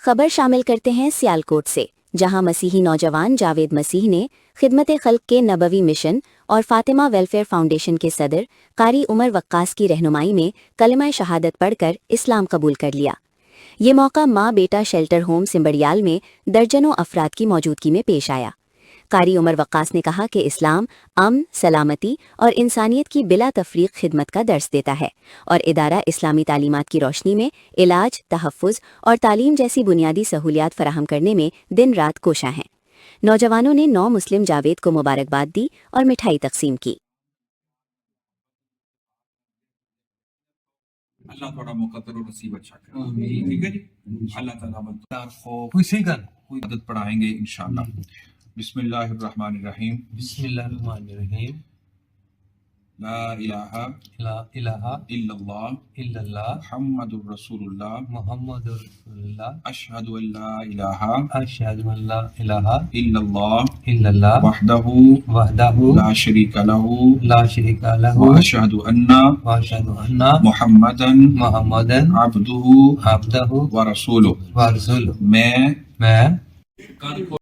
خبر شامل کرتے ہیں سیالکوٹ سے، جہاں مسیحی نوجوان جاوید مسیح نے خدمت خلق کے نبوی مشن اور فاطمہ ویلفیئر فاؤنڈیشن کے صدر قاری عمر وقاص کی رہنمائی میں کلمہ شہادت پڑھ کر اسلام قبول کر لیا۔ یہ موقع ماں بیٹا شیلٹر ہوم سمبڑیال میں درجنوں افراد کی موجودگی میں پیش آیا۔ قاری عمر وقاص نے کہا کہ اسلام امن، سلامتی اور انسانیت کی بلا تفریق خدمت کا درس دیتا ہے، اور ادارہ اسلامی تعلیمات کی روشنی میں علاج، تحفظ اور تعلیم جیسی بنیادی سہولیات فراہم کرنے میں دن رات کوشاں ہیں۔ نوجوانوں نے نو مسلم جاوید کو مبارکباد دی اور مٹھائی تقسیم کی۔ اللہ تھوڑا مقدر و نصیب اچھا کرے، ٹھیک ہے جی۔ اللہ تعالیٰ کوئی عدد پڑھائیں گے انشاءاللہ۔ بسم اللہ الرحمن الرحیم۔ بسم اللہ الرحمن الرحیم۔ لا الہ لا الہ الا اللہ الا اللہ محمد الرسول اللہ محمد رسول اللہ اشہد ان لا الہ اشہد ان لا الہ الا اللہ الا اللہ وحدہ وحدہ لا شریک لہ لا شریک لہ واشہد ان واشہد ان محمدا محمدا عبدہ عبدہ ورسولہ۔ ورسولہ۔ میں میں